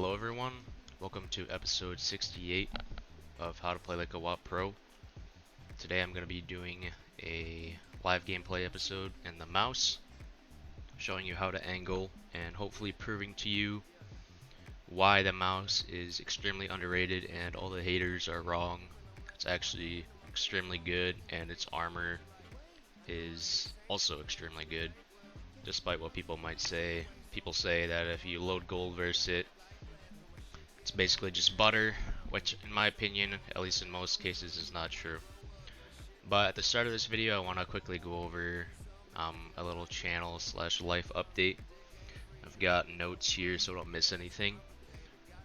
Hello everyone, welcome to episode 68 of How to Play Like a WoP Pro. Today I'm going to be doing a live gameplay episode in the mouse, showing you how to angle and hopefully proving to you why the mouse is extremely underrated and all the haters are wrong. It's actually extremely good and its armor is also extremely good, despite what people might say. People say that if you load gold versus it, it's basically just butter, which in my opinion, at least in most cases, is not true. But at the start of this video, I want to quickly go over a little channel / life update. I've got notes here so I don't miss anything.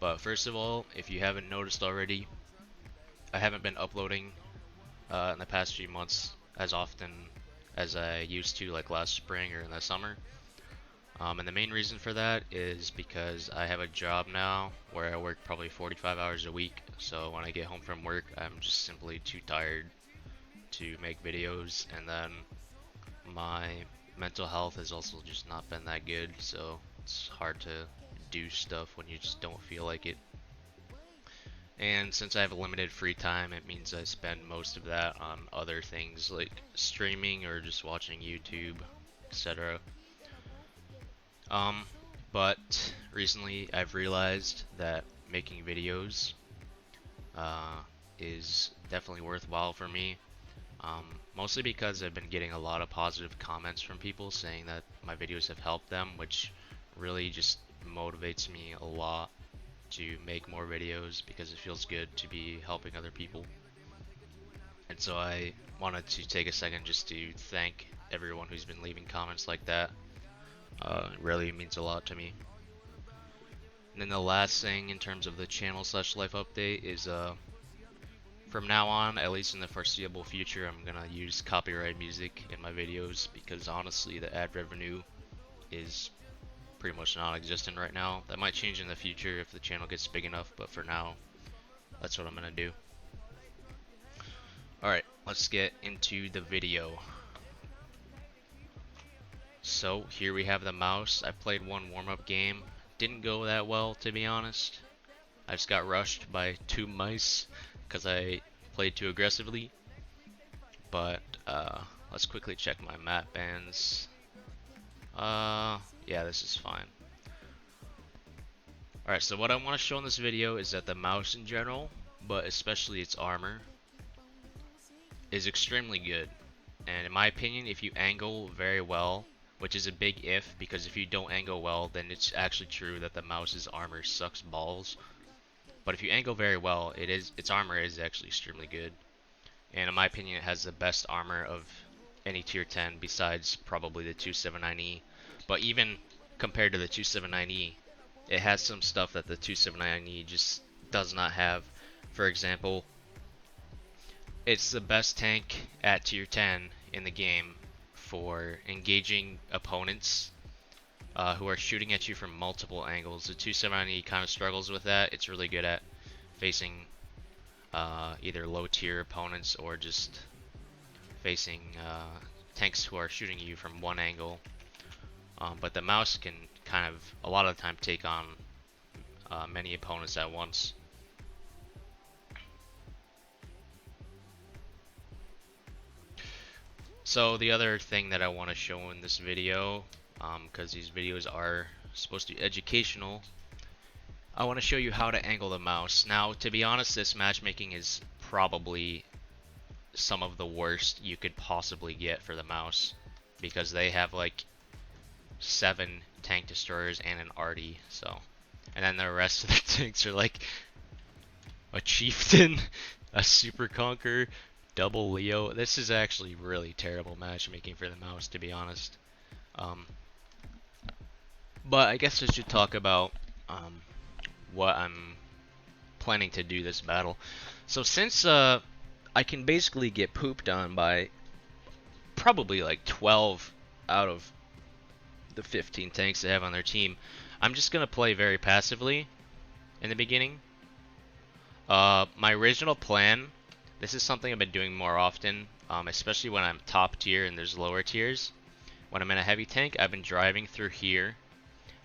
But first of all, if you haven't noticed already, I haven't been uploading in the past few months as often as I used to, like last spring or in the summer. And the main reason for that is because I have a job now where I work probably 45 hours a week. So when I get home from work, I'm just simply too tired to make videos. And then my mental health has also just not been that good. So it's hard to do stuff when you just don't feel like it. And since I have limited free time, it means I spend most of that on other things like streaming or just watching YouTube, etc. But recently I've realized that making videos is definitely worthwhile for me. Mostly because I've been getting a lot of positive comments from people saying that my videos have helped them, which really just motivates me a lot to make more videos because it feels good to be helping other people. And so I wanted to take a second just to thank everyone who's been leaving comments like that. It really means a lot to me. And then the last thing in terms of the channel / life update is from now on, at least in the foreseeable future, I'm gonna use copyright music in my videos because honestly the ad revenue is pretty much non-existent right now. That might change in the future if the channel gets big enough, but for now that's what I'm gonna do. Alright, let's get into the video. So here we have the mouse. I played one warm-up game. Didn't go that well, to be honest. I just got rushed by 2 mice because I played too aggressively. But let's quickly check my map bans. Yeah, this is fine. Alright, so what I want to show in this video is that the mouse in general, but especially its armor, is extremely good. And in my opinion, if you angle very well, which is a big if, because if you don't angle well, then it's actually true that the mouse's armor sucks balls. But if you angle very well, its armor is actually extremely good. And in my opinion, it has the best armor of any tier 10 besides probably the 279E. But even compared to the 279E, it has some stuff that the 279E just does not have. For example, it's the best tank at tier 10 in the game for engaging opponents who are shooting at you from multiple angles. The 270 kind of struggles with that. It's really good at facing either low tier opponents or just facing tanks who are shooting you from one angle. But the mouse can kind of a lot of the time take on many opponents at once. So the other thing that I want to show in this video, because these videos are supposed to be educational, I want to show you how to angle the mouse. Now, to be honest, this matchmaking is probably some of the worst you could possibly get for the mouse, because they have like 7 tank destroyers and an arty, so, and then the rest of the tanks are like a chieftain, a super conqueror, double Leo. This is actually really terrible matchmaking for the mouse, to be honest. But I guess I should talk about what I'm planning to do this battle. So since I can basically get pooped on by probably like 12 out of the 15 tanks they have on their team, I'm just gonna play very passively in the beginning. My original plan, this is something I've been doing more often, especially when I'm top tier and there's lower tiers. When I'm in a heavy tank, I've been driving through here,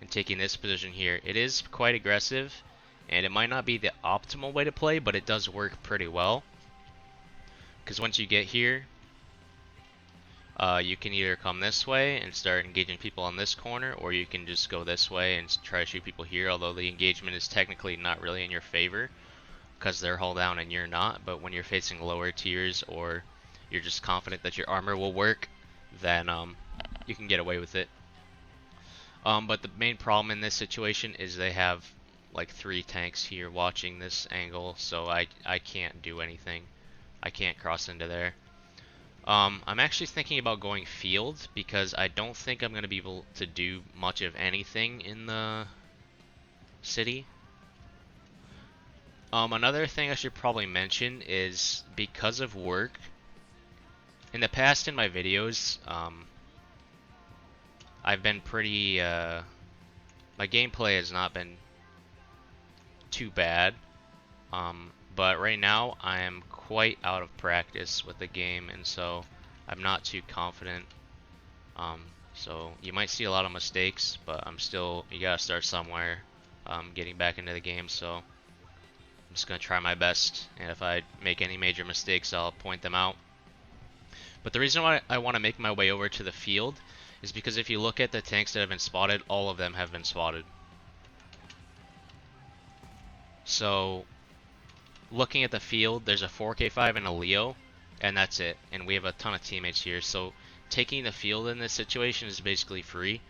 and taking this position here. It is quite aggressive, and it might not be the optimal way to play, but it does work pretty well. Because once you get here, you can either come this way and start engaging people on this corner, or you can just go this way and try to shoot people here, although the engagement is technically not really in your favor because they're hull down and you're not. But when you're facing lower tiers, or you're just confident that your armor will work, then you can get away with it. But the main problem in this situation is they have like 3 tanks here watching this angle, so I can't do anything. I can't cross into there. I'm actually thinking about going field because I don't think I'm going to be able to do much of anything in the city. Another thing I should probably mention is because of work, in the past in my videos, I've been pretty, my gameplay has not been too bad, but right now I am quite out of practice with the game, and so I'm not too confident. So you might see a lot of mistakes, but you gotta start somewhere, getting back into the game, so I'm just gonna try my best, and if I make any major mistakes, I'll point them out. But the reason why I want to make my way over to the field is because if you look at the tanks that have been spotted, all of them have been spotted. So looking at the field, there's a 4K5 and a Leo, and that's it. And we have a ton of teammates here, so taking the field in this situation is basically free.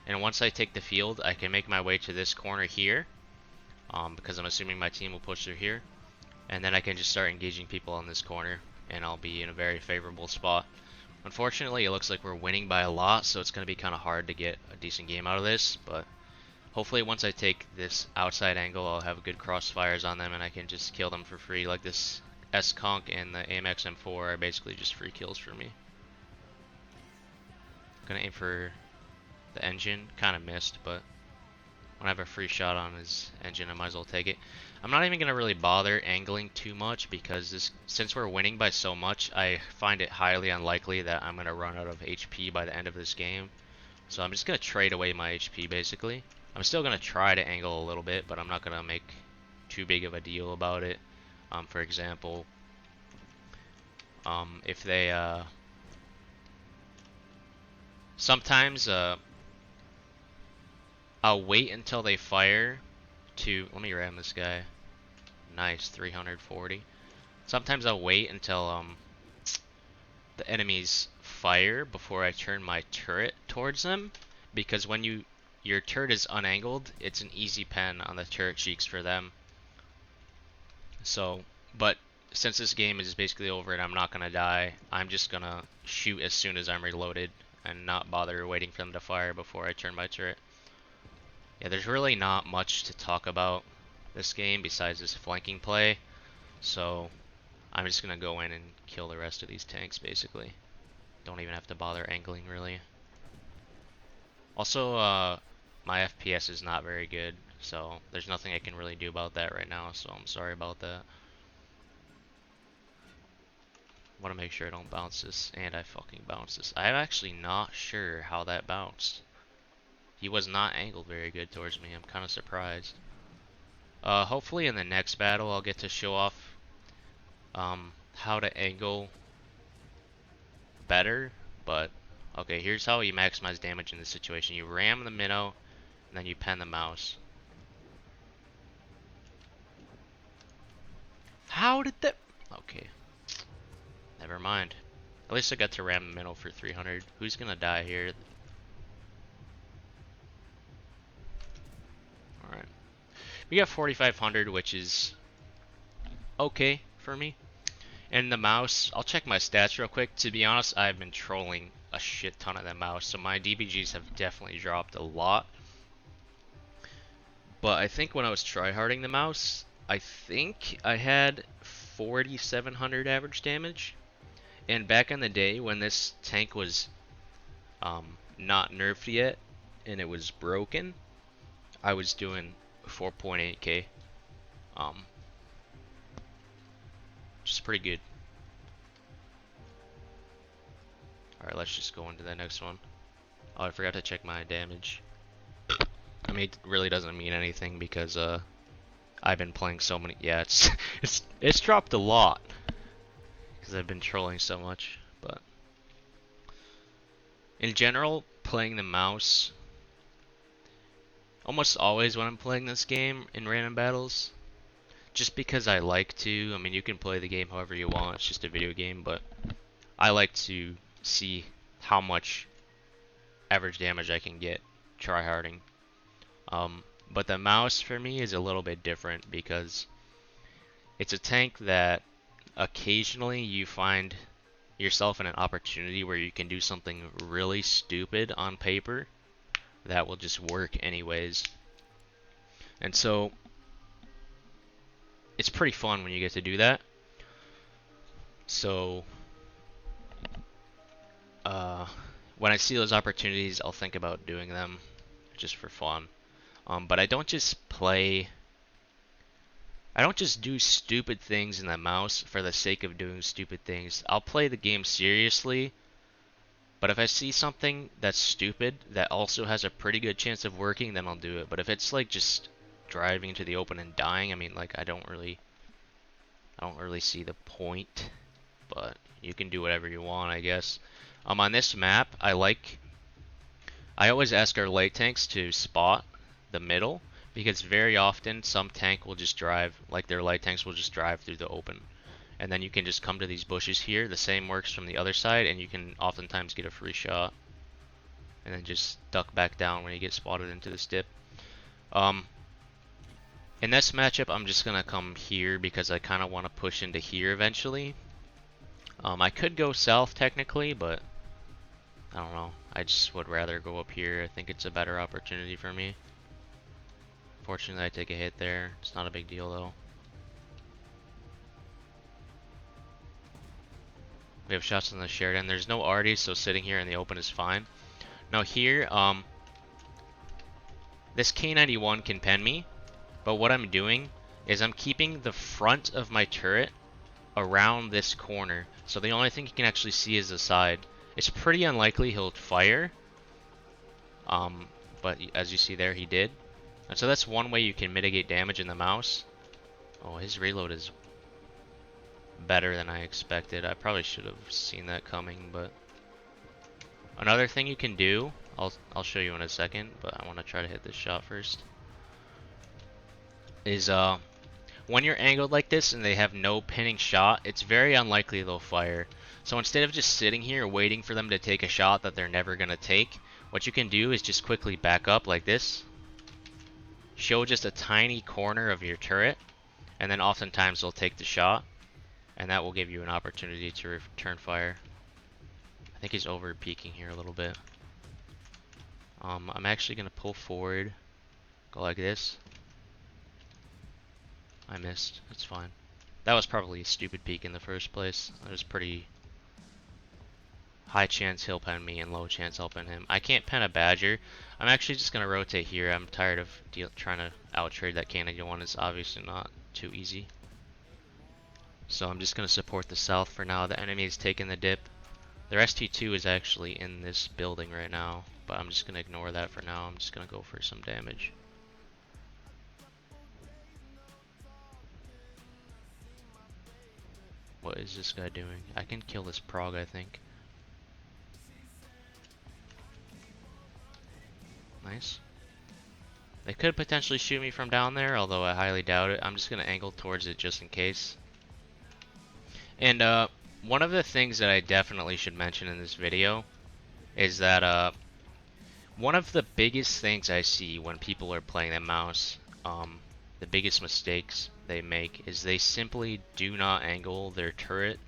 And once I take the field, I can make my way to this corner here, because I'm assuming my team will push through here. And then I can just start engaging people on this corner, and I'll be in a very favorable spot. Unfortunately, it looks like we're winning by a lot, so it's going to be kind of hard to get a decent game out of this, but hopefully once I take this outside angle, I'll have good crossfires on them and I can just kill them for free. Like this S-Conk and the AMX M4 are basically just free kills for me. Gonna aim for the engine. Kind of missed, but when I have a free shot on his engine, I might as well take it. I'm not even gonna really bother angling too much because since we're winning by so much, I find it highly unlikely that I'm gonna run out of HP by the end of this game. So I'm just gonna trade away my HP basically. I'm still gonna try to angle a little bit, but I'm not gonna make too big of a deal about it. For example, if they sometimes I'll wait until they fire to. Let me ram this guy. Nice, 340. Sometimes I'll wait until the enemies fire before I turn my turret towards them, because when your turret is unangled, it's an easy pen on the turret cheeks for them. So, but since this game is basically over and I'm not gonna die, I'm just gonna shoot as soon as I'm reloaded and not bother waiting for them to fire before I turn my turret. Yeah, there's really not much to talk about this game besides this flanking play, so I'm just gonna go in and kill the rest of these tanks basically. Don't even have to bother angling really. Also, my FPS is not very good, so there's nothing I can really do about that right now, so I'm sorry about that. I want to make sure I don't bounce this, and I fucking bounced this. I'm actually not sure how that bounced. He was not angled very good towards me. I'm kind of surprised. Hopefully in the next battle I'll get to show off how to angle better, but okay, here's how you maximize damage in this situation. You ram the minnow, and then you pen the mouse. How did that... Okay. Never mind. At least I got to ram the minnow for 300. Who's gonna die here? Alright. We got 4,500, which is okay for me. And the mouse, I'll check my stats real quick. To be honest, I've been trolling a shit ton of the mouse, so my DBGs have definitely dropped a lot. But I think when I was tryharding the mouse, I think I had 4,700 average damage. And back in the day when this tank was not nerfed yet and it was broken, I was doing 4.8k, which is pretty good. Alright, let's just go into the next one. Oh, I forgot to check my damage. I mean, it really doesn't mean anything because I've been playing so many. Yeah, it's dropped a lot because I've been trolling so much. But in general, playing the mouse almost always when I'm playing this game in random battles, just because I like to. I mean, you can play the game however you want. It's just a video game, but I like to see how much average damage I can get tryharding. But the mouse for me is a little bit different because it's a tank that occasionally you find yourself in an opportunity where you can do something really stupid on paper that will just work anyways. And so it's pretty fun when you get to do that. So when I see those opportunities, I'll think about doing them just for fun. But I don't just do stupid things in the mouse for the sake of doing stupid things. I'll play the game seriously, but if I see something that's stupid that also has a pretty good chance of working, then I'll do it. But if it's like just driving into the open and dying, I mean, like I don't really see the point. But you can do whatever you want, I guess. On this map, I always ask our light tanks to spot the middle, because very often some tank will just drive, like their light tanks will just drive through the open. And then you can just come to these bushes here. The same works from the other side, and you can oftentimes get a free shot. And then just duck back down when you get spotted into this dip. In this matchup, I'm just going to come here because I kind of want to push into here eventually. I could go south technically, but I don't know. I just would rather go up here. I think it's a better opportunity for me. Fortunately, I take a hit there. It's not a big deal though. We have shots on the Sheridan. There's no arties, so sitting here in the open is fine. Now here, this K91 can pen me, but what I'm doing is I'm keeping the front of my turret around this corner, so the only thing you can actually see is the side. It's pretty unlikely he'll fire, but as you see there, he did. And so that's one way you can mitigate damage in the mouse. Oh, his reload is better than I expected. I probably should have seen that coming, but another thing you can do, I'll show you in a second, but I want to try to hit this shot first, is when you're angled like this and they have no pinning shot, it's very unlikely they'll fire. So instead of just sitting here waiting for them to take a shot that they're never going to take, what you can do is just quickly back up like this, show just a tiny corner of your turret, and then oftentimes they'll take the shot, and that will give you an opportunity to return fire. I think he's over peeking here a little bit. I'm actually going to pull forward, go like this. I missed. That's fine. That was probably a stupid peek in the first place. It was pretty high chance he'll pen me and low chance I'll pen him. I can't pen a Badger. I'm actually just going to rotate here. I'm tired of trying to out-trade that Canadian one. It's obviously not too easy. So I'm just going to support the south for now. The enemy is taking the dip. Their ST2 is actually in this building right now, but I'm just going to ignore that for now. I'm just going to go for some damage. What is this guy doing? I can kill this Prog, I think. Nice. They could potentially shoot me from down there, although I highly doubt it. I'm just going to angle towards it just in case. And one of the things that I definitely should mention in this video is that one of the biggest things I see when people are playing the mouse, the biggest mistakes they make is they simply do not angle their turret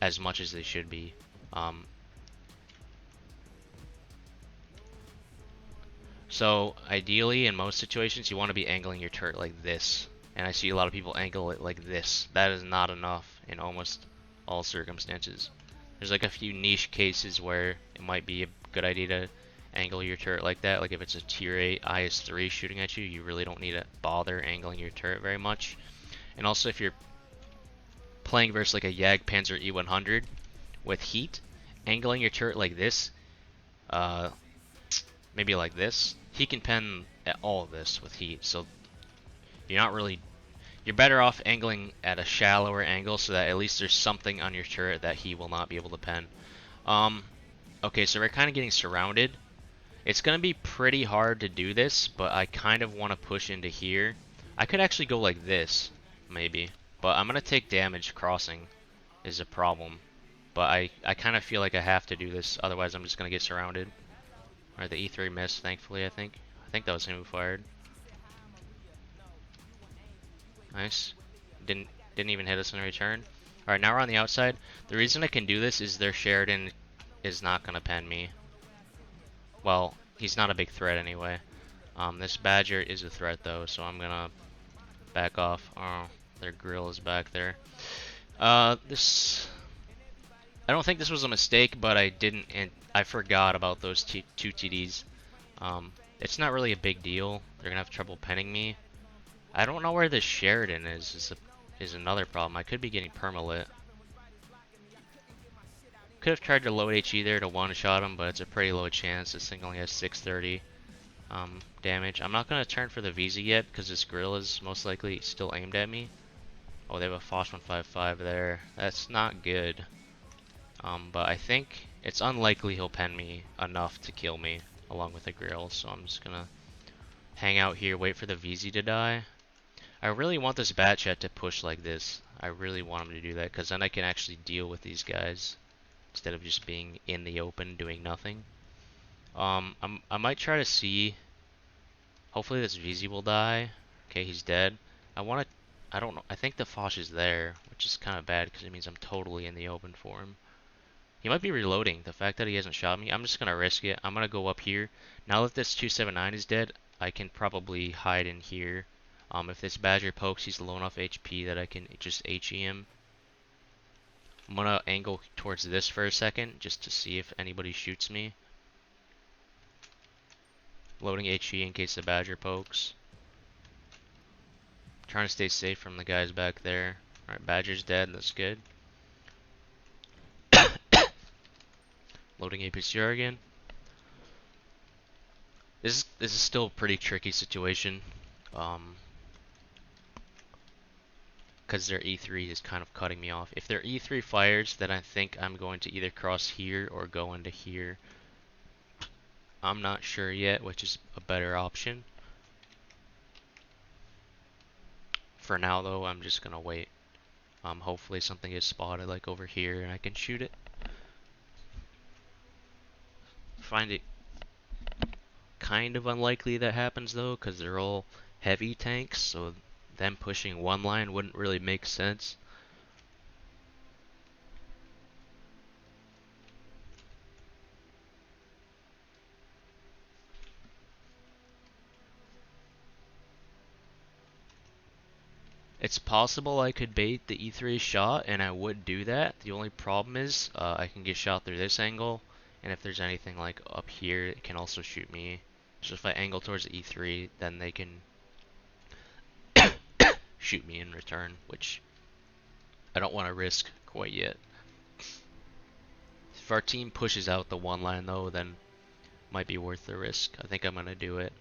as much as they should be. So ideally, in most situations, you want to be angling your turret like this. And I see a lot of people angle it like this. That is not enough in almost all circumstances. There's like a few niche cases where it might be a good idea to angle your turret like that. Like if it's a tier 8 IS-3 shooting at you, you really don't need to bother angling your turret very much. And also if you're playing versus like a Jagdpanzer E100 with heat, angling your turret like this, maybe like this, he can pen all of this with heat, so you're not really. You're better off angling at a shallower angle so that at least there's something on your turret that he will not be able to pen. Okay, so we're kind of getting surrounded. It's going to be pretty hard to do this, but I kind of want to push into here. I could actually go like this, maybe. But I'm going to take damage crossing is a problem. But I kind of feel like I have to do this, otherwise I'm just going to get surrounded. Alright, the E3 missed, thankfully, I think. I think that was him who fired. Nice. Didn't even hit us in return. Alright, now we're on the outside. The reason I can do this is their Sheridan is not going to pen me. Well, he's not a big threat anyway. This Badger is a threat though, so I'm gonna back off. Oh, their grill is back there. This... I don't think this was a mistake, but I didn't, and I forgot about those two TDs. It's not really a big deal. They're gonna have trouble penning me. I don't know where this Sheridan is another problem. I could be getting permalit. Could have tried to load HE there to one-shot him, but it's a pretty low chance. This thing only has 630 damage. I'm not going to turn for the VZ yet, because this grill is most likely still aimed at me. Oh, they have a Foch 155 there. That's not good. But I think it's unlikely he'll pen me enough to kill me, along with the grill, so I'm just going to hang out here, wait for the VZ to die. I really want this Batchat to push like this. I really want him to do that, because then I can actually deal with these guys instead of just being in the open doing nothing. I might try to see. Hopefully this VZ will die. Okay, he's dead. I don't know. I think the Foch is there, which is kind of bad because it means I'm totally in the open for him. He might be reloading. The fact that he hasn't shot me, I'm just gonna risk it. I'm gonna go up here. Now that this 279 is dead, I can probably hide in here. If this Badger pokes, he's low enough HP that I can just HE him. I'm gonna angle towards this for a second, just to see if anybody shoots me. Loading HE in case the Badger pokes. Trying to stay safe from the guys back there. Alright, Badger's dead, that's good. Loading APCR again. This is still a pretty tricky situation. Because their E3 is kind of cutting me off. If their E3 fires, then I think I'm going to either cross here or go into here. I'm not sure yet, which is a better option. For now though, I'm just gonna wait. Hopefully something is spotted like over here and I can shoot it. Find it kind of unlikely that happens though, because they're all heavy tanks, so them pushing one line wouldn't really make sense. It's possible I could bait the E3 shot, and I would do that. The only problem is I can get shot through this angle, and if there's anything like up here, it can also shoot me. So if I angle towards the E3, then they can shoot me in return, which I don't want to risk quite yet. If our team pushes out the one line though, then it might be worth the risk. I think I'm gonna do it.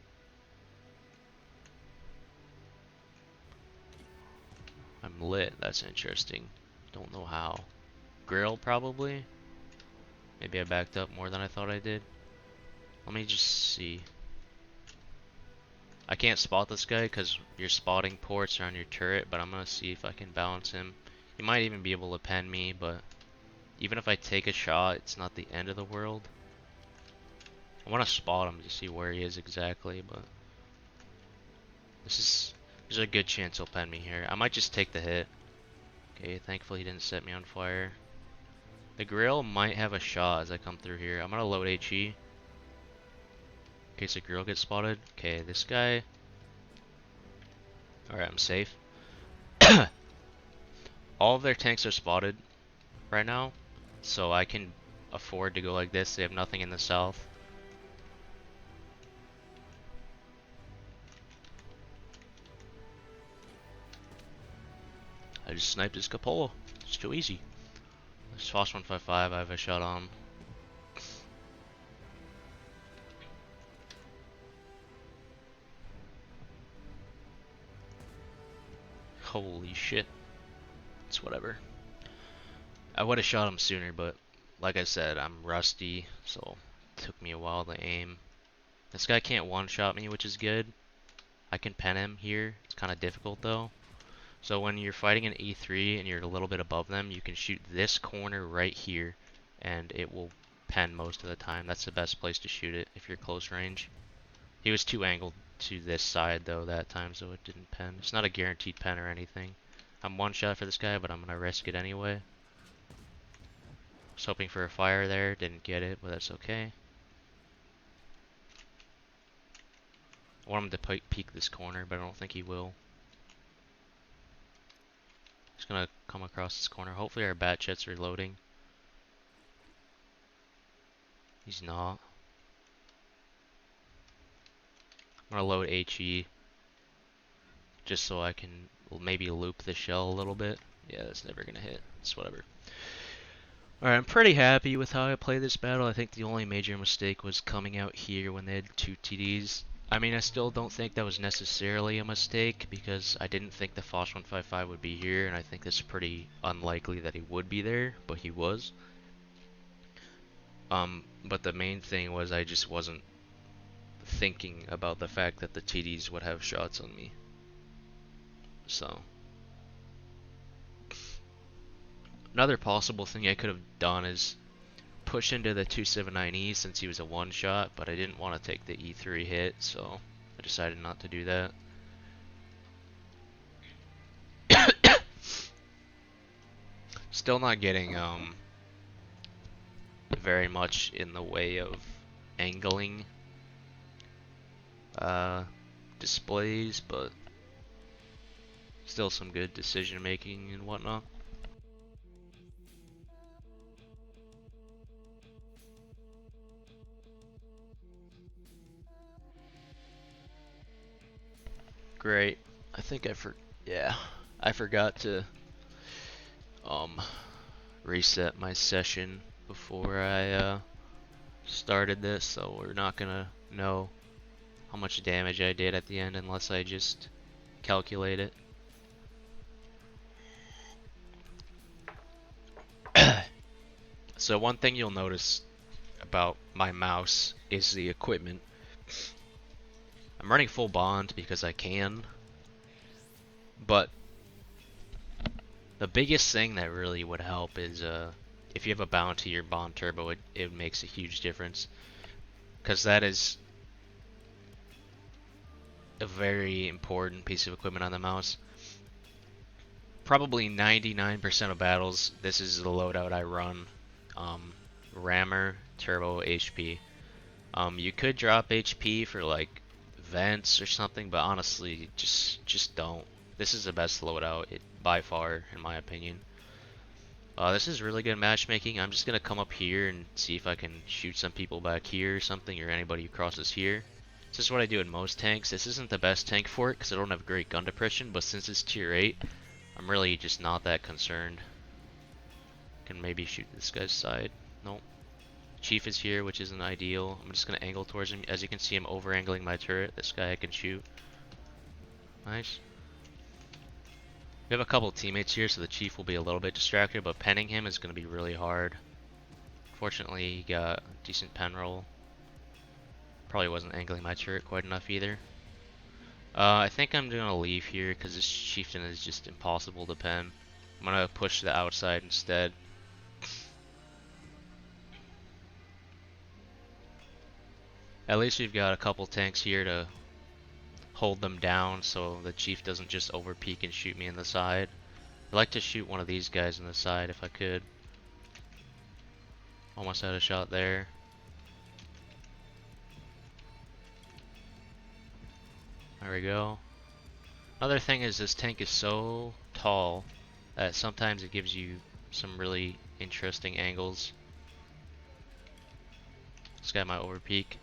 I'm lit, that's interesting. Don't know how. Grill probably? Maybe I backed up more than I thought I did. Let me just see. I can't spot this guy because your spotting ports are on your turret, but I'm gonna see if I can balance him. He might even be able to pen me, but even if I take a shot, it's not the end of the world. I want to spot him to see where he is exactly, but there's a good chance he'll pen me here. I might just take the hit. Okay, thankfully he didn't set me on fire. The grill might have a shot as I come through here. I'm gonna load HE in case the grill gets spotted. Okay, this guy. Alright, I'm safe. All of their tanks are spotted right now, so I can afford to go like this. They have nothing in the south. I just sniped his cupola. It's too easy. This Foch 155, I have a shot on. Holy shit. It's whatever. I would have shot him sooner, but like I said, I'm rusty, so it took me a while to aim. This guy can't one-shot me, which is good. I can pen him here. It's kind of difficult though. So when you're fighting an E3 and you're a little bit above them, you can shoot this corner right here, and it will pen most of the time. That's the best place to shoot it if you're close range. He was too angled to this side though that time, so it didn't pen. It's not a guaranteed pen or anything. I'm one shot for this guy, but I'm gonna risk it anyway. Was hoping for a fire there, didn't get it, but that's okay. I want him to peek this corner, but I don't think he will. He's gonna come across this corner. Hopefully our bat jets are loading. He's not. I'm gonna load HE just so I can maybe loop the shell a little bit. Yeah, that's never gonna hit. It's whatever. Alright, I'm pretty happy with how I played this battle. I think the only major mistake was coming out here when they had 2 TDs. I mean, I still don't think that was necessarily a mistake because I didn't think the Foch 155 would be here, and I think it's pretty unlikely that he would be there, but he was. But the main thing was I just wasn't thinking about the fact that the TDs would have shots on me. So another possible thing I could have done is push into the 279E since he was a one-shot, but I didn't want to take the E3 hit, so I decided not to do that. Still not getting very much in the way of angling displays, but still some good decision making and whatnot. Great. I think I forgot to reset my session before I started this, so we're not gonna know how much damage I did at the end unless I just calculate it. So one thing you'll notice about my mouse is the equipment. I'm running full bond because I can, but the biggest thing that really would help is if you have a bounty or bond turbo, it makes a huge difference, because that is a very important piece of equipment on the mouse. Probably 99% of battles, this is the loadout I run. Rammer, turbo, HP. You could drop HP for like vents or something, but honestly, just don't. This is the best loadout, by far, in my opinion. This is really good matchmaking. I'm just gonna come up here and see if I can shoot some people back here or something, or anybody who crosses here. This is what I do in most tanks. This isn't the best tank for it because I don't have great gun depression, but since it's tier 8, I'm really just not that concerned. Can maybe shoot this guy's side. Nope. Chief is here, which isn't ideal. I'm just gonna angle towards him. As you can see, I'm over angling my turret. This guy I can shoot. Nice. We have a couple teammates here, so the chief will be a little bit distracted, but penning him is gonna be really hard. Fortunately, he got a decent pen roll. Probably wasn't angling my turret quite enough either. I think I'm gonna leave here because this chieftain is just impossible to pen. I'm gonna push to the outside instead. At least we've got a couple tanks here to hold them down so the chief doesn't just over peek and shoot me in the side. I'd like to shoot one of these guys in the side if I could. Almost had a shot there. There we go. Another thing is this tank is so tall that sometimes it gives you some really interesting angles. This guy might over peek.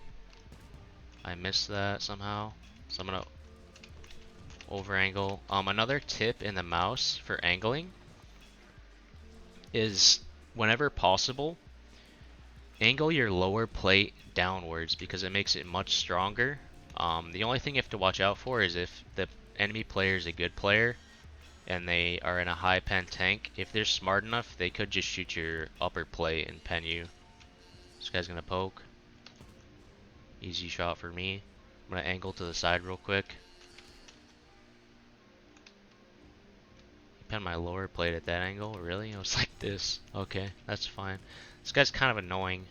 I missed that somehow, so I'm gonna over angle. Another tip in the mouse for angling is whenever possible, angle your lower plate downwards because it makes it much stronger. The only thing you have to watch out for is if the enemy player is a good player, and they are in a high pen tank, if they're smart enough, they could just shoot your upper plate and pen you. This guy's gonna poke. Easy shot for me. I'm gonna angle to the side real quick. Pen my lower plate at that angle? Really? It was like this. Okay, that's fine. This guy's kind of annoying.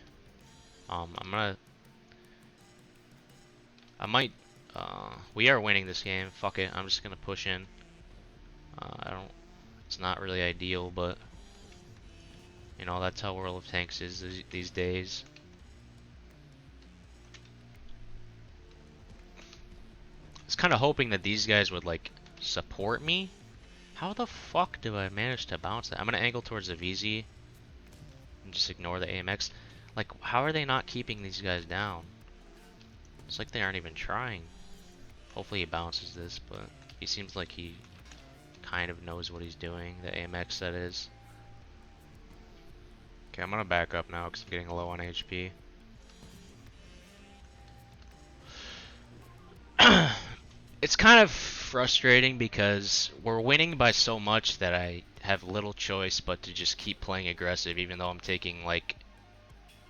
I might, we are winning this game. Fuck it, I'm just gonna push in. It's not really ideal, but, you know, that's how World of Tanks is these days. I was kind of hoping that these guys would, like, support me. How the fuck do I manage to bounce that? I'm gonna angle towards the VZ and just ignore the AMX. Like, how are they not keeping these guys down? It's like they aren't even trying. Hopefully he bounces this, but he seems like he kind of knows what he's doing. The AMX, that is. Okay, I'm gonna back up now because I'm getting low on HP. It's kind of frustrating because we're winning by so much that I have little choice but to just keep playing aggressive, even though I'm taking, like,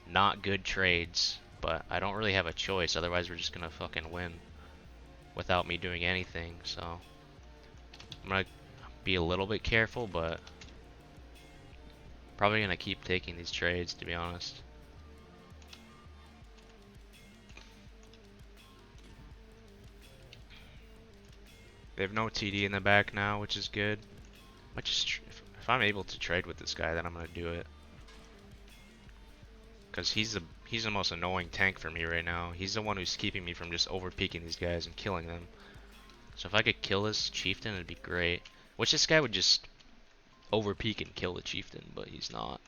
not good trades. But I don't really have a choice, otherwise we're just gonna fucking win without me doing anything. So I'm gonna be a little bit careful, but probably gonna keep taking these trades, to be honest. They have no TD in the back now, which is good. I just if I'm able to trade with this guy, then I'm gonna do it. Cause he's the most annoying tank for me right now. He's the one who's keeping me from just over peeking these guys and killing them. So if I could kill this chieftain, it'd be great. Which this guy would just over peek and kill the chieftain, but he's not.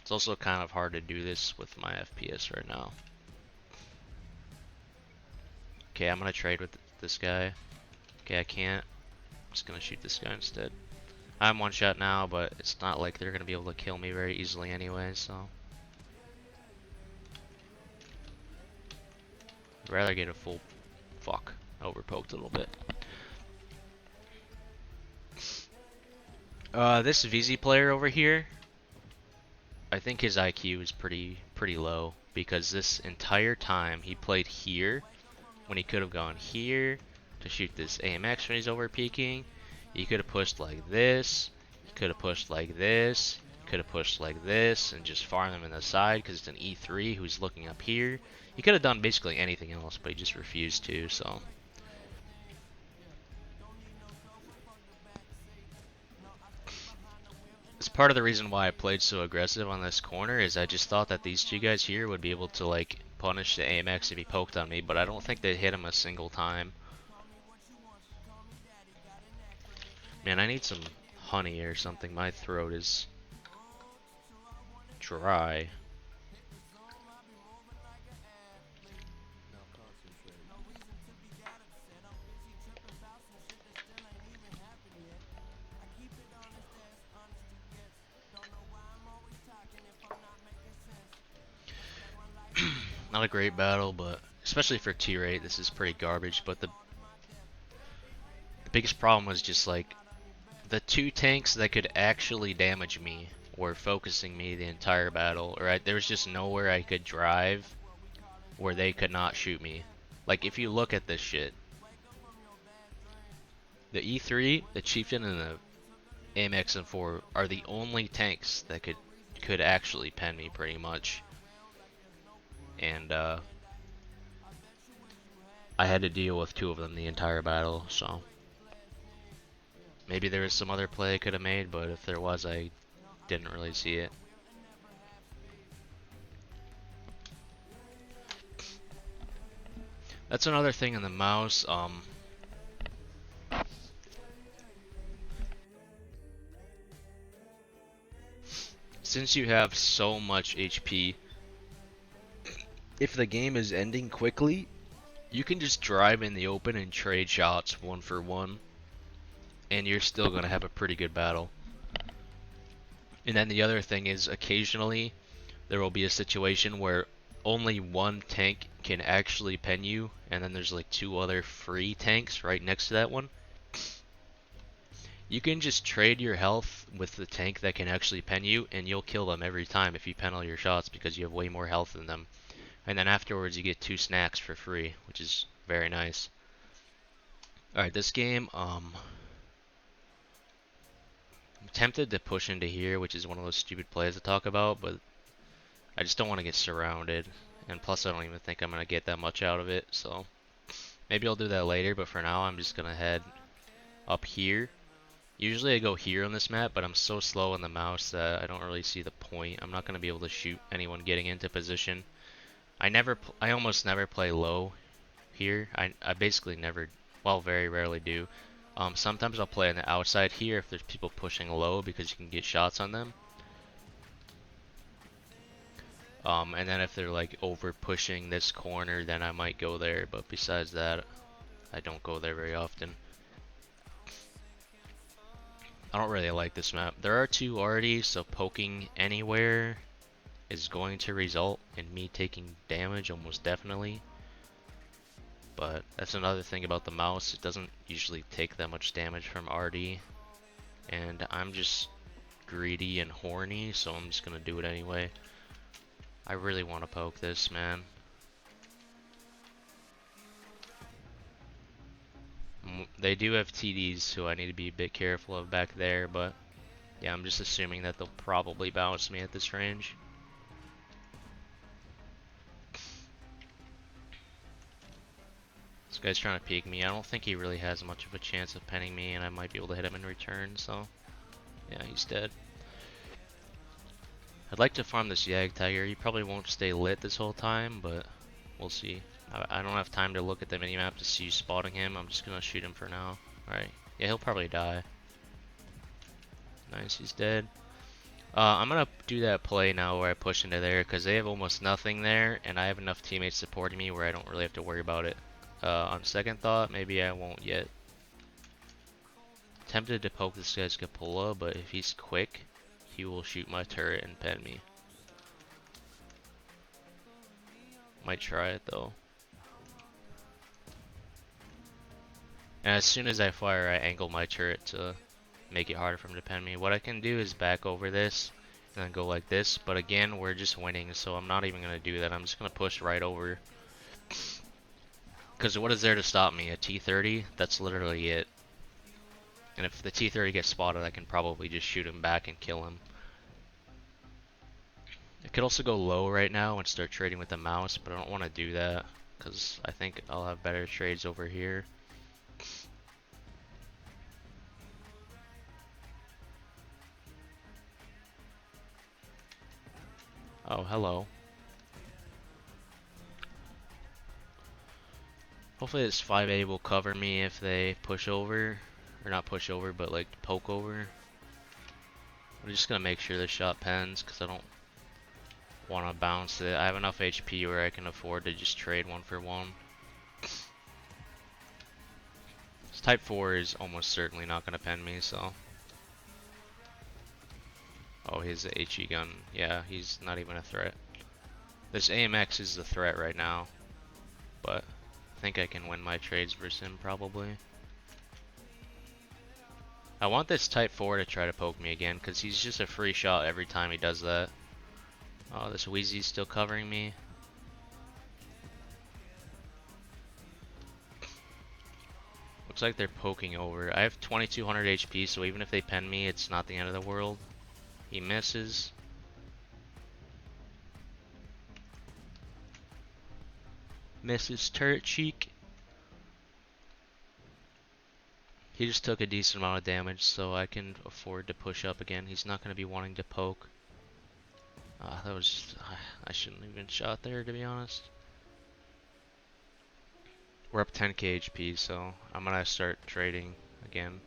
It's also kind of hard to do this with my FPS right now. Okay, I'm gonna trade with this guy. Okay, I can't. I'm just gonna shoot this guy instead. I'm one shot now, but it's not like they're gonna be able to kill me very easily anyway, so. I'd rather get a full fuck. Overpoked a little bit. This VZ player over here, I think his IQ is pretty low, because this entire time he played here when he could have gone here to shoot this AMX when he's over peeking. He could have pushed like this, he could have pushed like this, could have pushed like this and just farmed them in the side because it's an E3 who's looking up here. He could have done basically anything else, but he just refused to, so. It's part of the reason why I played so aggressive on this corner, is I just thought that these two guys here would be able to, like, punish the AMX if he poked on me, but I don't think they hit him a single time. Man, I need some honey or something. My throat is dry. Not a great battle, but especially for tier 8, this is pretty garbage. But the biggest problem was just like the two tanks that could actually damage me were focusing me the entire battle. Right, there was just nowhere I could drive where they could not shoot me. Like, if you look at this shit, the E3, the Chieftain, and the AMX M4 are the only tanks that could actually pen me pretty much. And I had to deal with two of them the entire battle, so maybe there was some other play I could have made, but if there was, I didn't really see it. That's another thing in the mouse. Since you have so much HP, if the game is ending quickly, you can just drive in the open and trade shots 1-for-1, and you're still gonna have a pretty good battle. And then the other thing is, occasionally there will be a situation where only one tank can actually pen you, and then there's like two other free tanks right next to that one. You can just trade your health with the tank that can actually pen you, and you'll kill them every time if you pen all your shots because you have way more health than them. And then afterwards you get 2 snacks for free, which is very nice. Alright, this game, I'm tempted to push into here, which is one of those stupid plays to talk about, but I just don't want to get surrounded. And plus I don't even think I'm going to get that much out of it, so maybe I'll do that later, but for now I'm just going to head up here. Usually I go here on this map, but I'm so slow on the mouse that I don't really see the point. I'm not going to be able to shoot anyone getting into position. I almost never play low here. I basically never, well, very rarely do. Sometimes I'll play on the outside here if there's people pushing low because you can get shots on them. And then if they're like over pushing this corner, then I might go there. But besides that, I don't go there very often. I don't really like this map. There are 2 already, so poking anywhere is going to result in me taking damage almost definitely. But that's another thing about the mouse, it doesn't usually take that much damage from RD. And I'm just greedy and horny, so I'm just gonna do it anyway. I really want to poke this, man. They do have TDs, who I need to be a bit careful of back there, but yeah, I'm just assuming that they'll probably bounce me at this range. This guy's trying to peek me. I don't think he really has much of a chance of penning me, and I might be able to hit him in return, so yeah, he's dead. I'd like to farm this Yag Tiger. He probably won't stay lit this whole time, but we'll see. I don't have time to look at the minimap to see you spotting him. I'm just gonna shoot him for now. Alright. Yeah, he'll probably die. Nice, he's dead. I'm gonna do that play now where I push into there because they have almost nothing there, and I have enough teammates supporting me where I don't really have to worry about it. On second thought, maybe I won't yet. Tempted to poke this guy's cupola, but if he's quick, he will shoot my turret and pen me. Might try it though. And as soon as I fire, I angle my turret to make it harder for him to pen me. What I can do is back over this and then go like this, but again, we're just winning, so I'm not even going to do that. I'm just going to push right over. Because what is there to stop me? A T-30? That's literally it. And if the T-30 gets spotted, I can probably just shoot him back and kill him. I could also go low right now and start trading with the mouse, but I don't want to do that because I think I'll have better trades over here. Oh, hello. Hopefully this 5A will cover me if they push over. Or not push over, but like poke over. I'm just gonna make sure the shot pens because I don't want to bounce it. I have enough HP where I can afford to just trade 1 for 1. This Type 4 is almost certainly not gonna pen me, so. Oh, his HE gun. Yeah, he's not even a threat. This AMX is the threat right now, but I think I can win my trades versus him probably. I want this Type 4 to try to poke me again, because he's just a free shot every time he does that. Oh, this Wheezy's still covering me. Looks like they're poking over. I have 2200 HP, so even if they pen me, it's not the end of the world. He misses. Misses turret cheek. He just took a decent amount of damage, so I can afford to push up again. He's not going to be wanting to poke. That was... I shouldn't have even shot there, to be honest. We're up 10k HP, so I'm going to start trading again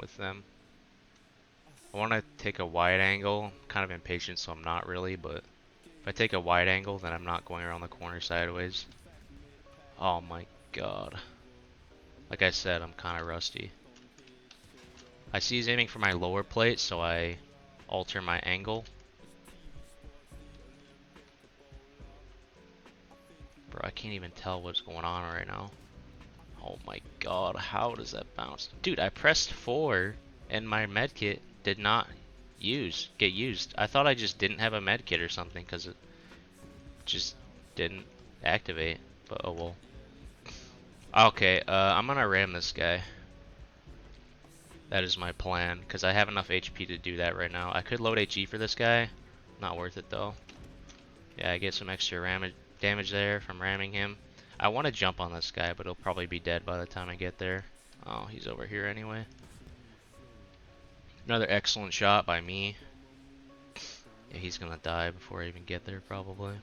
with them. I want to take a wide angle. I'm kind of impatient, so I'm not really, but if I take a wide angle, then I'm not going around the corner sideways. Oh my god. Like I said, I'm kind of rusty. I see he's aiming for my lower plate, so I alter my angle. Bro, I can't even tell what's going on right now. Oh my god, how does that bounce? Dude, I pressed 4 and my medkit did not get used. I thought I just didn't have a medkit or something because it just didn't activate. But oh well. Okay, I'm gonna ram this guy. That is my plan, because I have enough HP to do that right now. I could load HE for this guy. Not worth it though. Yeah, I get some extra damage there from ramming him. I want to jump on this guy, but he'll probably be dead by the time I get there. Oh, he's over here anyway. Another excellent shot by me. Yeah, he's gonna die before I even get there, probably.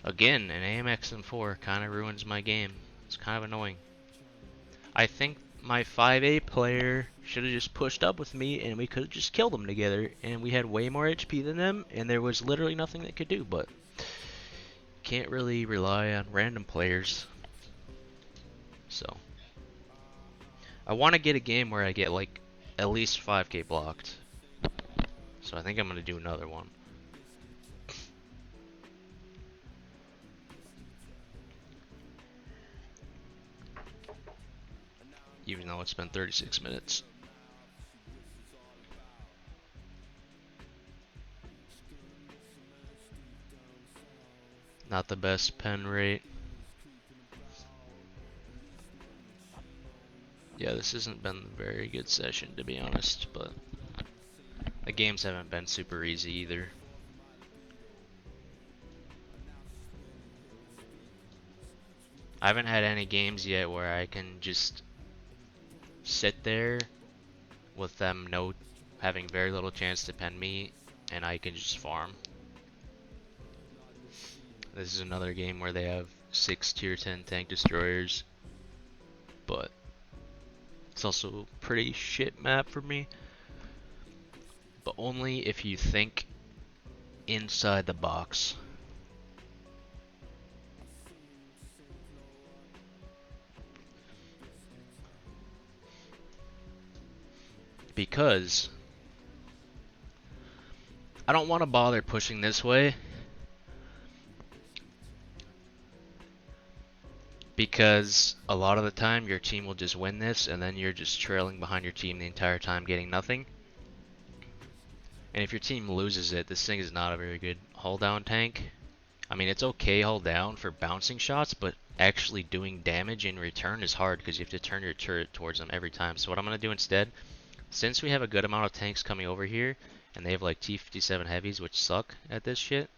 Again, an AMX M4 kind of ruins my game. It's kind of annoying. I think my 5A player should have just pushed up with me and we could have just killed them together. And we had way more HP than them and there was literally nothing they could do. But can't really rely on random players. So I want to get a game where I get like at least 5k blocked. So I think I'm going to do another one. Even though it's been 36 minutes. Not the best pen rate. Yeah, this hasn't been a very good session to be honest, but the games haven't been super easy either. I haven't had any games yet where I can just sit there with them having very little chance to pen me and I can just farm. This is another game where they have 6 tier 10 tank destroyers, but it's also a pretty shit map for me. But only if you think inside the box. Because I don't want to bother pushing this way. Because a lot of the time your team will just win this and then you're just trailing behind your team the entire time getting nothing. And if your team loses it, this thing is not a very good hull down tank. I mean, it's okay hull down for bouncing shots, but actually doing damage in return is hard because you have to turn your turret towards them every time. So what I'm going to do instead, since we have a good amount of tanks coming over here, and they have like T-57 heavies, which suck at this shit,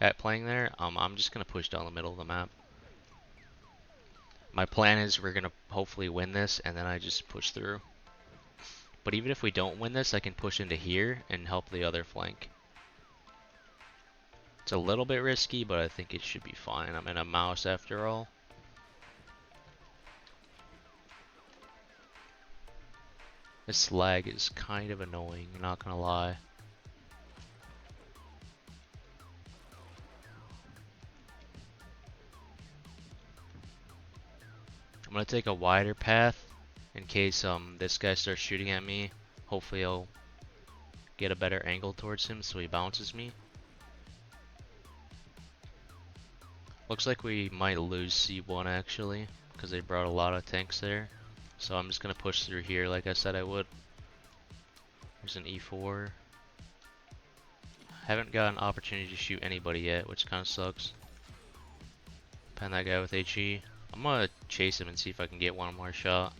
at playing there, I'm just going to push down the middle of the map. My plan is we're going to hopefully win this, and then I just push through. But even if we don't win this, I can push into here and help the other flank. It's a little bit risky, but I think it should be fine. I'm in a mouse after all. This lag is kind of annoying, not gonna lie. I'm gonna take a wider path in case this guy starts shooting at me. Hopefully I'll get a better angle towards him so he bounces me. Looks like we might lose C1 actually, because they brought a lot of tanks there. So I'm just gonna push through here like I said I would. There's an E4. Haven't got an opportunity to shoot anybody yet, which kind of sucks. Pen that guy with HE. I'm gonna chase him and see if I can get one more shot.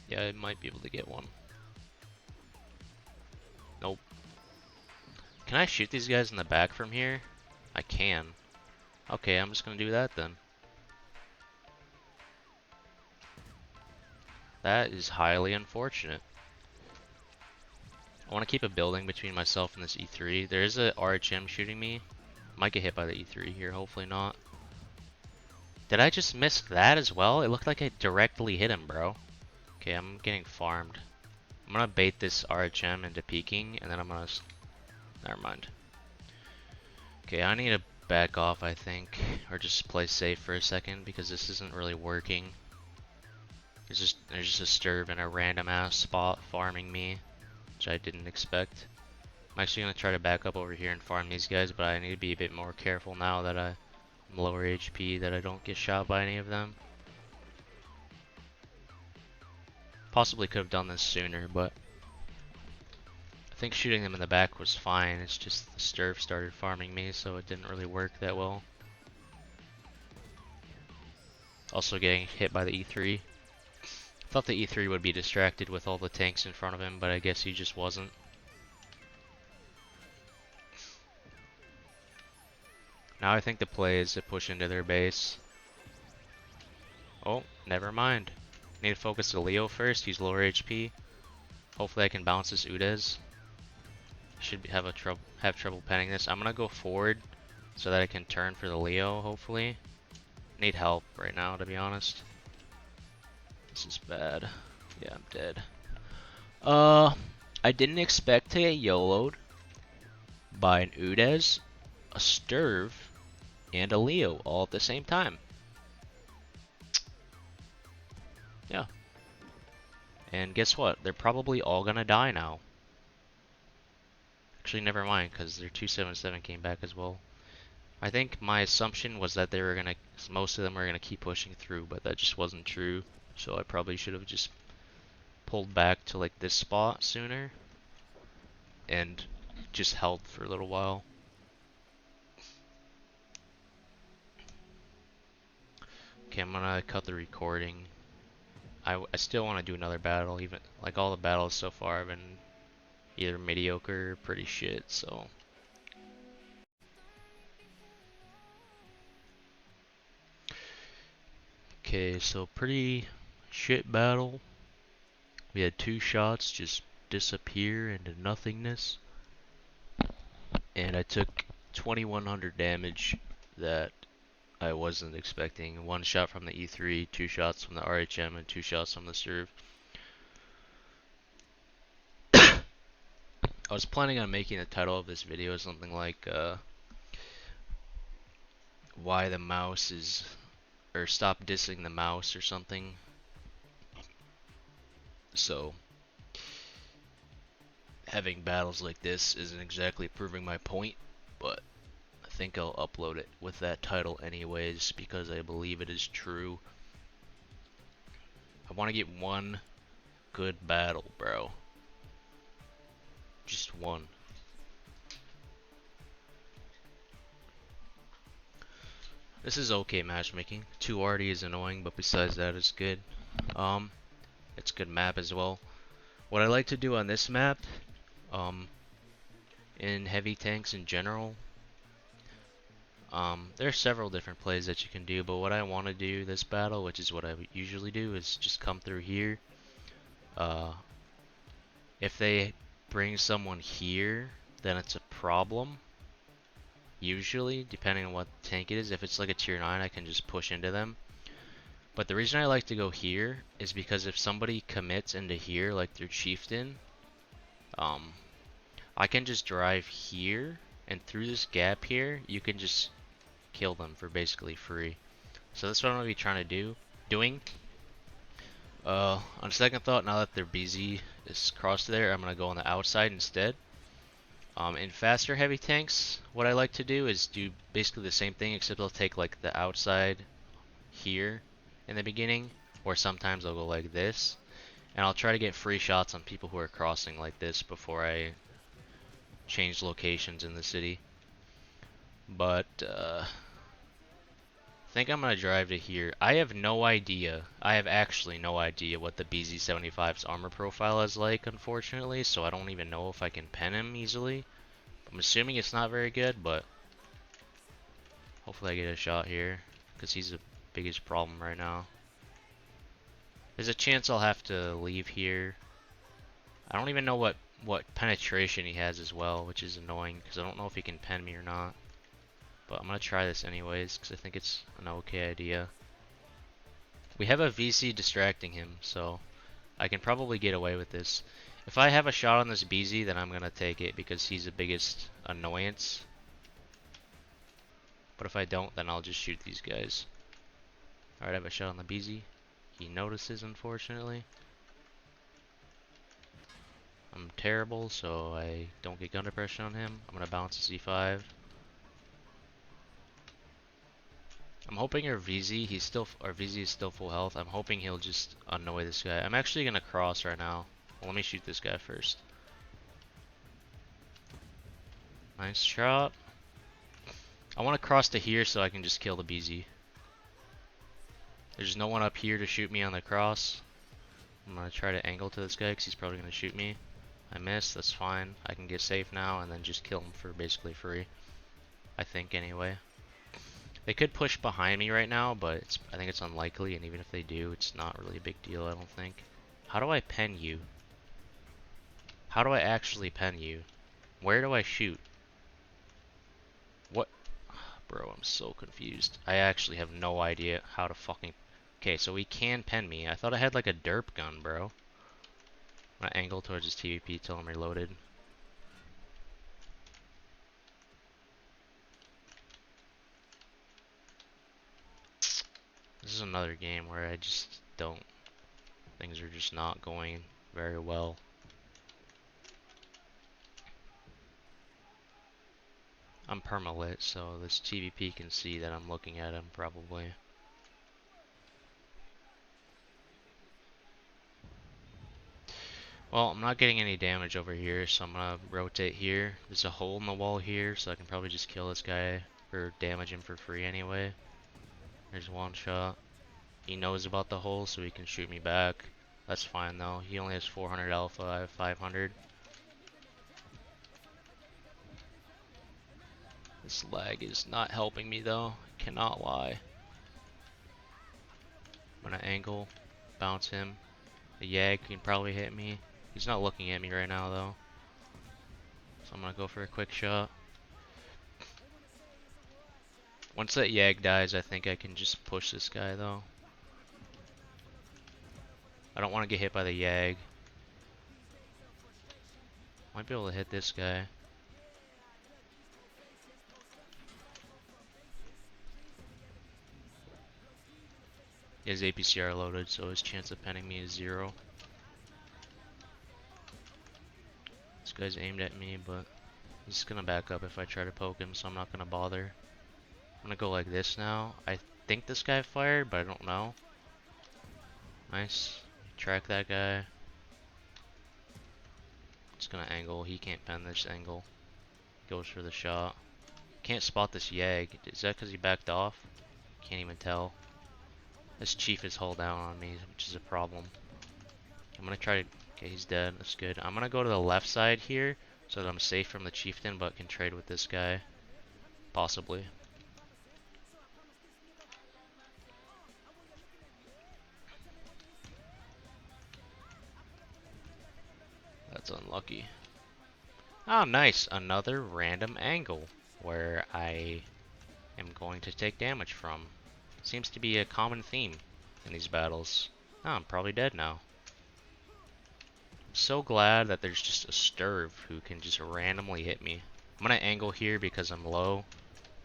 Yeah, I might be able to get one. Nope. Can I shoot these guys in the back from here? I can. Okay, I'm just gonna do that then. That is highly unfortunate. I want to keep a building between myself and this E3. There is a RHM shooting me. Might get hit by the E3 here, hopefully not. Did I just miss that as well? It looked like I directly hit him, bro. Okay, I'm getting farmed. I'm gonna bait this RHM into peeking, and then I'm gonna... Never mind. Okay, I need to back off, I think. Or just play safe for a second, because this isn't really working. There's just a sturb in a random ass spot farming me, which I didn't expect. I'm actually gonna try to back up over here and farm these guys, but I need to be a bit more careful now that I'm lower HP, that I don't get shot by any of them. Possibly could have done this sooner, but I think shooting them in the back was fine. It's just the sturf started farming me, so it didn't really work that well. Also getting hit by the E3. Thought the E3 would be distracted with all the tanks in front of him, but I guess he just wasn't. Now I think the play is to push into their base. Oh, never mind. Need to focus the Leo first. He's lower HP. Hopefully I can bounce this Udez. Should have trouble penning this. I'm gonna go forward so that I can turn for the Leo, hopefully. Need help right now, to be honest. This is bad. Yeah, I'm dead. I didn't expect to get YOLO'd by an Udez, a Sturv, and a Leo all at the same time. Yeah. And guess what? They're probably all gonna die now. Actually, never mind, because their 277 came back as well. I think my assumption was that they were gonna, most of them were gonna keep pushing through, but that just wasn't true. So I probably should have just pulled back to like this spot sooner and just held for a little while. Okay, I'm gonna cut the recording. I still want to do another battle, even like all the battles so far have been either mediocre or pretty shit, so. Okay, so pretty shit battle. We had 2 shots just disappear into nothingness. And I took 2100 damage that I wasn't expecting. 1 shot from the E3, 2 shots from the RHM, and 2 shots from the Serv. I was planning on making the title of this video something like why the mouse is, or stop dissing the mouse or something. So having battles like this isn't exactly proving my point, but I think I'll upload it with that title anyways because I believe it is true. I want to get one good battle, bro. Just one. This is okay matchmaking. 2 already is annoying, but besides that, it's good. It's a good map as well. What I like to do on this map, in heavy tanks in general, there are several different plays that you can do, but what I want to do this battle, which is what I usually do, is just come through here. If they bring someone here, then it's a problem. Usually, depending on what tank it is. If it's like a tier 9, I can just push into them. But the reason I like to go here is because if somebody commits into here, like their chieftain, I can just drive here, and through this gap here, you can just kill them for basically free. So that's what I'm gonna be trying to doing. On second thought, now that their BZ is crossed there, I'm gonna go on the outside instead. In faster heavy tanks, what I like to do is do basically the same thing, except I'll take like the outside here in the beginning, or sometimes I'll go like this, and I'll try to get free shots on people who are crossing like this before I change locations in the city. But I think I'm gonna drive to here. I have no idea. I have actually no idea what the BZ-75's armor profile is like, unfortunately, so I don't even know if I can pen him easily. I'm assuming it's not very good, but hopefully I get a shot here, because he's the biggest problem right now. There's a chance I'll have to leave here. I don't even know what penetration he has as well, which is annoying, because I don't know if he can pen me or not. But I'm going to try this anyways, because I think it's an okay idea. We have a VC distracting him, so I can probably get away with this. If I have a shot on this BZ, then I'm going to take it, because he's the biggest annoyance. But if I don't, then I'll just shoot these guys. Alright, I have a shot on the BZ. He notices, unfortunately. I'm terrible, so I don't get gun depression on him. I'm gonna bounce a C5. I'm hoping our VZ, our VZ is still full health. I'm hoping he'll just annoy this guy. I'm actually gonna cross right now. Well, let me shoot this guy first. Nice shot. I want to cross to here so I can just kill the BZ. There's no one up here to shoot me on the cross. I'm gonna try to angle to this guy because he's probably gonna shoot me. I missed, that's fine. I can get safe now and then just kill him for basically free. I think anyway. They could push behind me right now, but I think it's unlikely, and even if they do, it's not really a big deal, I don't think. How do I pen you? How do I actually pen you? Where do I shoot? What? Bro, I'm so confused. I actually have no idea how to fucking... Okay, so he can pen me. I thought I had like a derp gun, bro. I'm gonna angle towards his TVP till I'm reloaded. This is another game where I just don't... Things are just not going very well. I'm permalit, so this TVP can see that I'm looking at him, probably. Well, I'm not getting any damage over here, so I'm gonna rotate here. There's a hole in the wall here, so I can probably just kill this guy or damage him for free anyway. There's one shot. He knows about the hole, so he can shoot me back. That's fine though. He only has 400 alpha, I have 500. This lag is not helping me though. Cannot lie. I'm gonna angle, bounce him. The Yag can probably hit me. He's not looking at me right now though. So I'm gonna go for a quick shot. Once that Yag dies, I think I can just push this guy though. I don't want to get hit by the Yag. Might be able to hit this guy. He has APCR loaded, so his chance of penning me is 0. This guy's aimed at me, but he's gonna back up if I try to poke him, so I'm not gonna bother. I'm gonna go like this now. I think this guy fired, but I don't know. Nice. Track that guy. Just gonna angle. He can't pen this angle. Goes for the shot. Can't spot this Yag. Is that because he backed off? Can't even tell. This chief is hull down on me, which is a problem. I'm gonna try to... Okay, he's dead. That's good. I'm gonna go to the left side here so that I'm safe from the chieftain, but can trade with this guy. Possibly. That's unlucky. Oh, nice. Another random angle where I am going to take damage from. Seems to be a common theme in these battles. Oh, I'm probably dead now. I'm so glad that there's just a Sturv who can just randomly hit me. I'm gonna angle here because I'm low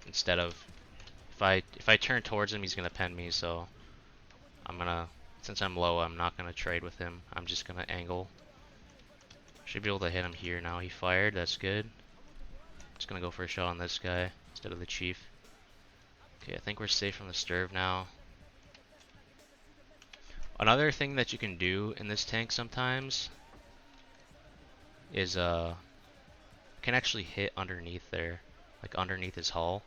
instead of if I turn towards him, he's gonna pen me, so I'm gonna, since I'm low, I'm not gonna trade with him. I'm just gonna angle. Should be able to hit him here now. He fired, that's good. Just gonna go for a shot on this guy instead of the chief. Okay, I think we're safe from the Sturv now. Another thing that you can do in this tank sometimes is can actually hit underneath there, like underneath his hull.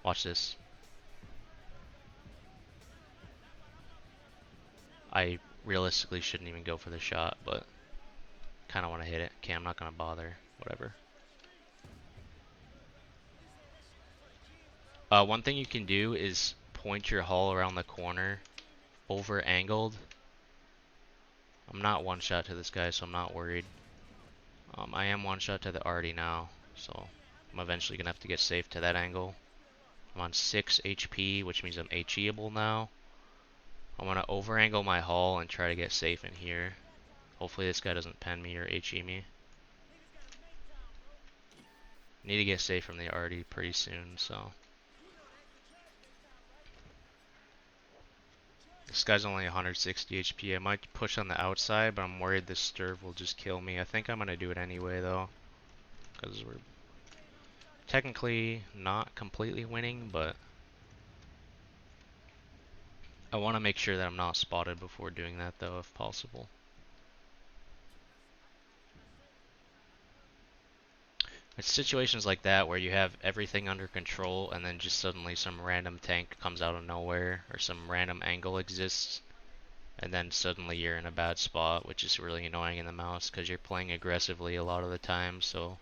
Watch this. I realistically shouldn't even go for the shot, but kind of want to hit it. Okay, I'm not gonna bother. Whatever. One thing you can do is point your hull around the corner, over angled. I'm not one shot to this guy, so I'm not worried. I am one shot to the arty now, so I'm eventually gonna have to get safe to that angle. I'm on 6 HP, which means I'm HE-able now. I'm gonna over angle my hull and try to get safe in here. Hopefully this guy doesn't pen me or HE me. Need to get safe from the arty pretty soon, so. This guy's only 160 HP. I might push on the outside, but I'm worried this Sturv will just kill me. I think I'm gonna do it anyway though, because we're technically not completely winning, but I want to make sure that I'm not spotted before doing that though, if possible. It's situations like that where you have everything under control and then just suddenly some random tank comes out of nowhere or some random angle exists and then suddenly you're in a bad spot, which is really annoying in the mouse because you're playing aggressively a lot of the time, so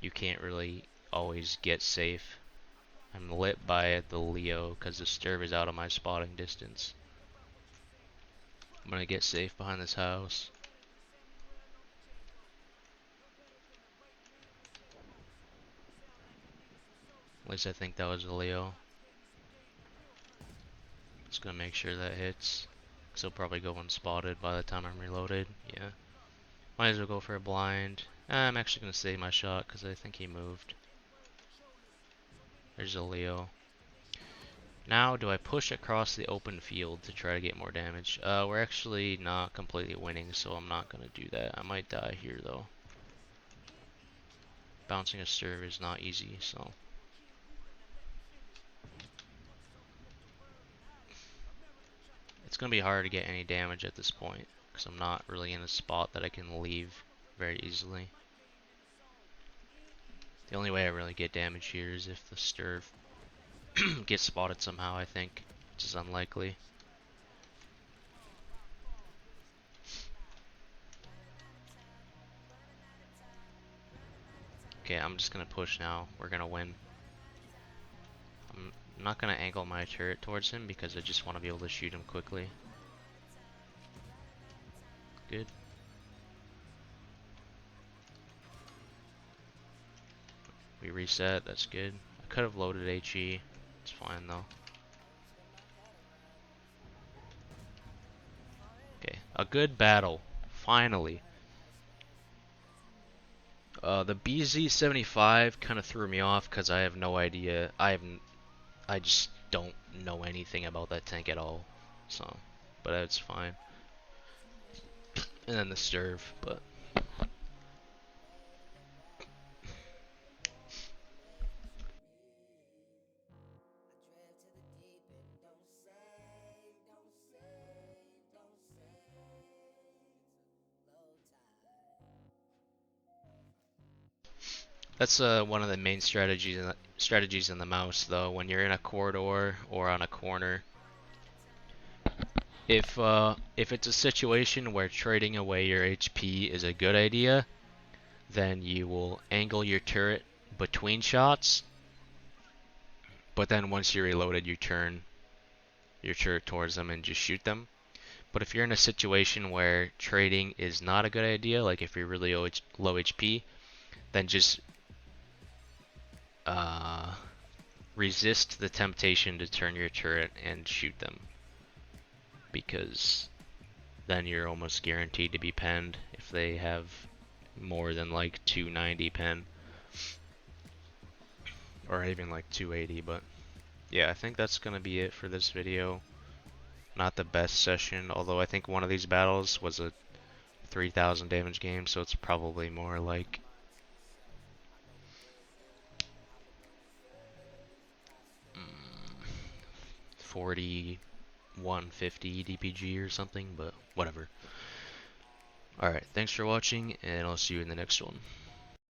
you can't really always get safe. I'm lit by the Leo because the Sturv is out of my spotting distance. I'm gonna get safe behind this house. At least I think that was a Leo. Just gonna make sure that hits. Cause he'll probably go unspotted by the time I'm reloaded. Yeah. Might as well go for a blind. I'm actually gonna save my shot because I think he moved. There's a Leo. Now, do I push across the open field to try to get more damage? We're actually not completely winning, so I'm not gonna do that. I might die here though. Bouncing a serve is not easy, so. It's gonna be hard to get any damage at this point, because I'm not really in a spot that I can leave very easily. The only way I really get damage here is if the Sturv gets spotted somehow, I think, which is unlikely. Okay, I'm just gonna push now. We're gonna win. I'm not gonna angle my turret towards him because I just want to be able to shoot him quickly. Good. We reset, that's good. I could have loaded HE. It's fine though. Okay, a good battle. Finally. The BZ-75 kind of threw me off because I have no idea. I just don't know anything about that tank at all. So, but it's fine. And then the Sturv, but that's one of the main strategies in the mouse though. When you're in a corridor or on a corner, if it's a situation where trading away your HP is a good idea, then you will angle your turret between shots. But then once you're reloaded, you turn your turret towards them and just shoot them. But if you're in a situation where trading is not a good idea, like if you're really low HP, then just resist the temptation to turn your turret and shoot them. Because then you're almost guaranteed to be penned if they have more than like 290 pen. Or even like 280, but yeah, I think that's gonna be it for this video. Not the best session, although I think one of these battles was a 3000 damage game, so it's probably more like 4150 DPG or something, but whatever. Alright, thanks for watching, and I'll see you in the next one.